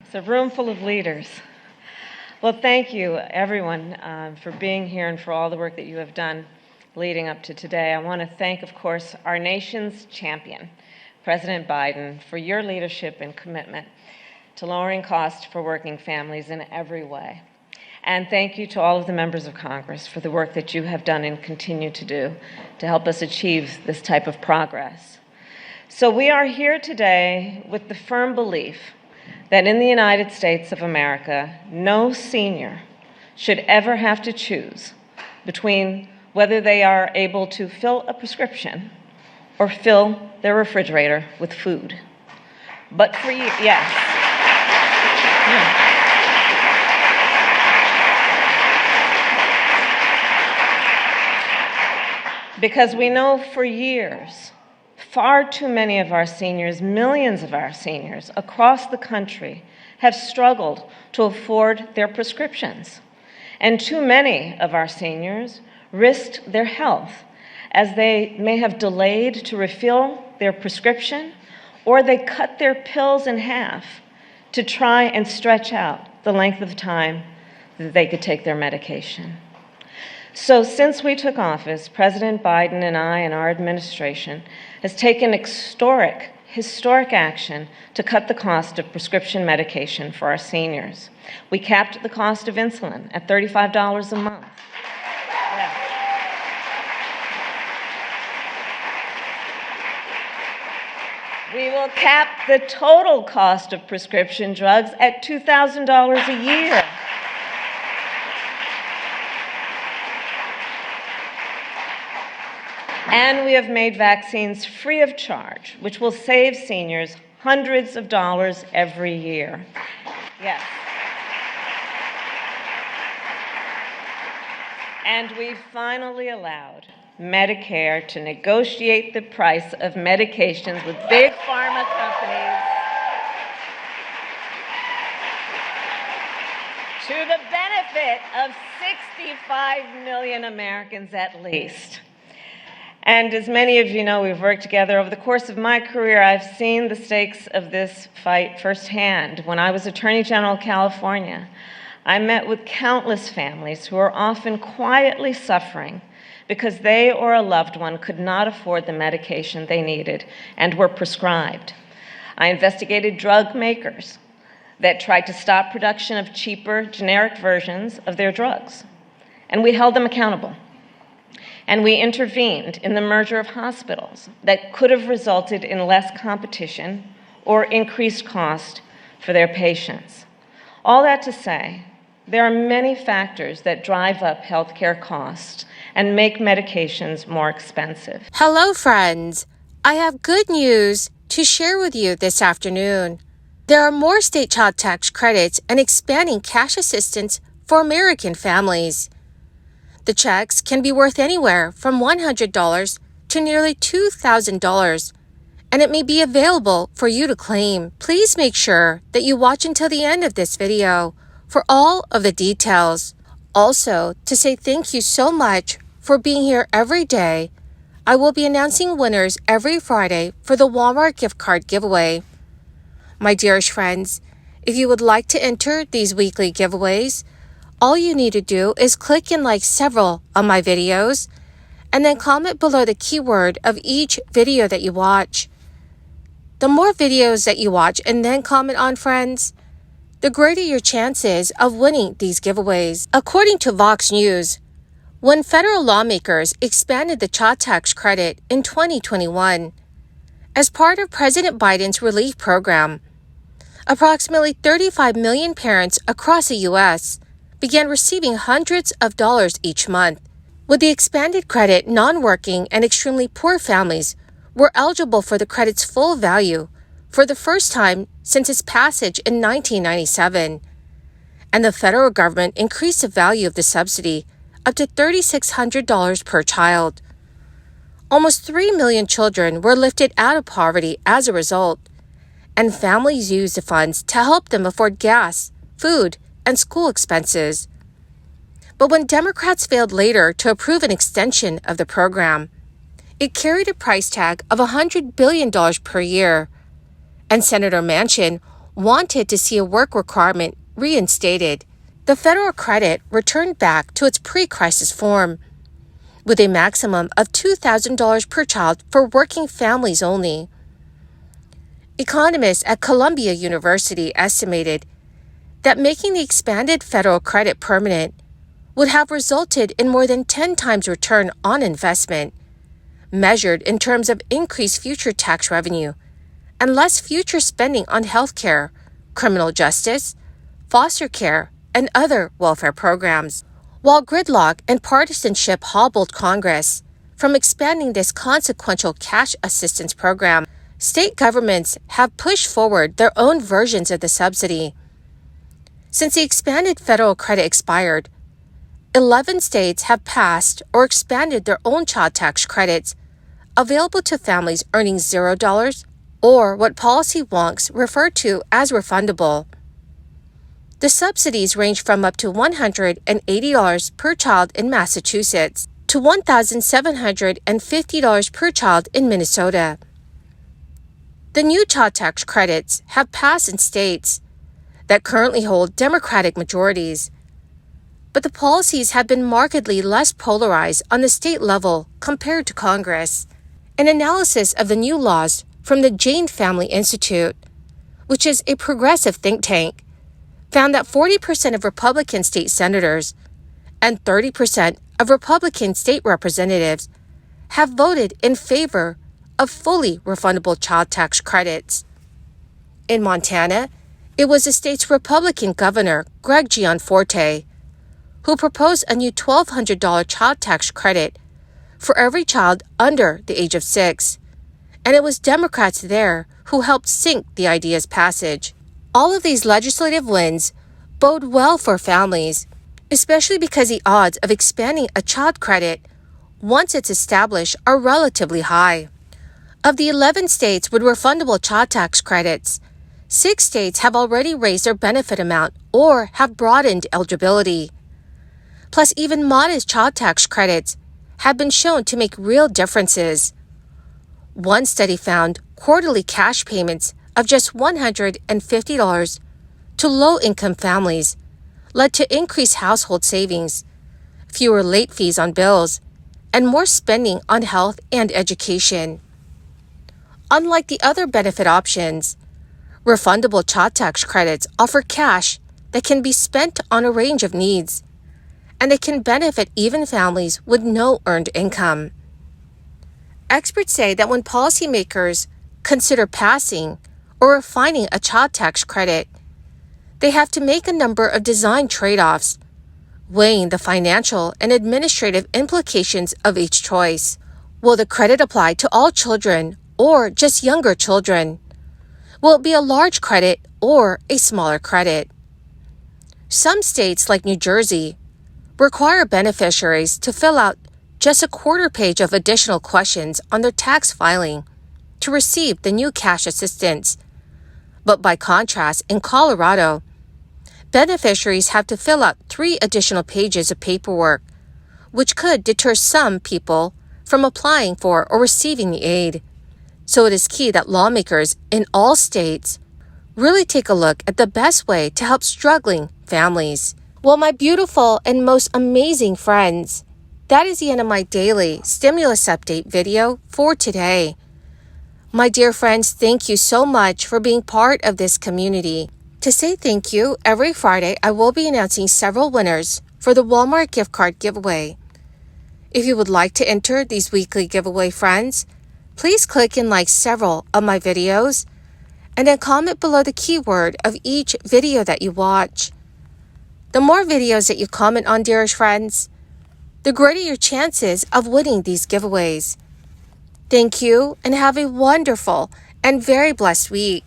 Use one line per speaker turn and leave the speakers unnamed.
It's a room full of leaders. Well, thank you, everyone, for being here and for all the work that you have done leading up to today. I want to thank, of course, our nation's champion, President Biden, for your leadership and commitment to lowering costs for working families in every way. And thank you to all of the members of Congress for the work that you have done and continue to do to help us achieve this type of progress. So we are here today with the firm belief that in the United States of America, no senior should ever have to choose between whether they are able to fill a prescription or fill their refrigerator with food. But for you, yes. Yeah. Because we know for years, far too many of our seniors, millions of our seniors across the country, have struggled to afford their prescriptions. And too many of our seniors risked their health as they may have delayed to refill their prescription, or they cut their pills in half to try and stretch out the length of time that they could take their medication. So since we took office, President Biden and I and our administration has taken historic action to cut the cost of prescription medication for our seniors. We capped the cost of insulin at $35 a month. Yeah. We will cap the total cost of prescription drugs at $2,000 a year. And we have made vaccines free of charge, which will save seniors hundreds of dollars every year. Yes. And we finally allowed Medicare to negotiate the price of medications with big pharma companies to the benefit of 65 million Americans at least. And as many of you know, we've worked together. Over the course of my career, I've seen the stakes of this fight firsthand. When I was Attorney General of California, I met with countless families who are often quietly suffering because they or a loved one could not afford the medication they needed and were prescribed. I investigated drug makers that tried to stop production of cheaper, generic versions of their drugs, and we held them accountable. And we intervened in the merger of hospitals that could have resulted in less competition or increased cost for their patients. All that to say, there are many factors that drive up healthcare costs and make medications more expensive.
Hello, friends. I have good news to share with you this afternoon. There are more state child tax credits and expanding cash assistance for American families. The checks can be worth anywhere from $100 to nearly $2,000, and it may be available for you to claim. Please make sure that you watch until the end of this video for all of the details. Also, to say thank you so much for being here every day, I will be announcing winners every Friday for the Walmart gift card giveaway. My dearest friends, if you would like to enter these weekly giveaways, all you need to do is click and like several of my videos, and then comment below the keyword of each video that you watch. The more videos that you watch and then comment on, friends, the greater your chances of winning these giveaways. According to Vox News, when federal lawmakers expanded the child tax credit in 2021, as part of President Biden's relief program, approximately 35 million parents across the U.S. began receiving hundreds of dollars each month. With the expanded credit, non-working and extremely poor families were eligible for the credit's full value for the first time since its passage in 1997. And the federal government increased the value of the subsidy up to $3,600 per child. Almost 3 million children were lifted out of poverty as a result, and families used the funds to help them afford gas, food, and school expenses. But when Democrats failed later to approve an extension of the program, it carried a price tag of $100 billion per year, and Senator Manchin wanted to see a work requirement reinstated, the federal credit returned back to its pre-crisis form, with a maximum of $2,000 per child for working families only. Economists at Columbia University estimated that making the expanded federal credit permanent would have resulted in more than 10 times return on investment, measured in terms of increased future tax revenue and less future spending on health care, criminal justice, foster care, and other welfare programs. While gridlock and partisanship hobbled Congress from expanding this consequential cash assistance program, state governments have pushed forward their own versions of the subsidy. Since the expanded federal credit expired, 11 states have passed or expanded their own child tax credits available to families earning $0 or what policy wonks refer to as refundable. The subsidies range from up to $180 per child in Massachusetts to $1,750 per child in Minnesota. The new child tax credits have passed in states that currently hold Democratic majorities, but the policies have been markedly less polarized on the state level compared to Congress. An analysis of the new laws from the Jane Family Institute, which is a progressive think tank, found that 40% of Republican state senators and 30% of Republican state representatives have voted in favor of fully refundable child tax credits. In Montana, it was the state's Republican governor, Greg Gianforte, who proposed a new $1,200 child tax credit for every child under the age of 6, and it was Democrats there who helped sink the idea's passage. All of these legislative wins bode well for families, especially because the odds of expanding a child credit once it's established are relatively high. Of the 11 states with refundable child tax credits, 6 states have already raised their benefit amount or have broadened eligibility. Plus, even modest child tax credits have been shown to make real differences. One study found quarterly cash payments of just $150 to low-income families led to increased household savings, fewer late fees on bills, and more spending on health and education. Unlike the other benefit options, refundable child tax credits offer cash that can be spent on a range of needs, and they can benefit even families with no earned income. Experts say that when policymakers consider passing or refining a child tax credit, they have to make a number of design trade-offs, weighing the financial and administrative implications of each choice. Will the credit apply to all children or just younger children? Will it be a large credit or a smaller credit? Some states, like New Jersey, require beneficiaries to fill out just a quarter page of additional questions on their tax filing to receive the new cash assistance. But by contrast, in Colorado, beneficiaries have to fill out 3 additional pages of paperwork, which could deter some people from applying for or receiving the aid. So it is key that lawmakers in all states really take a look at the best way to help struggling families. Well, my beautiful and most amazing friends, that is the end of my daily stimulus update video for today. My dear friends, thank you so much for being part of this community. To say thank you, every Friday I will be announcing several winners for the Walmart gift card giveaway. If you would like to enter these weekly giveaway, friends, please click and like several of my videos and then comment below the keyword of each video that you watch. The more videos that you comment on, dearest friends, the greater your chances of winning these giveaways. Thank you and have a wonderful and very blessed week.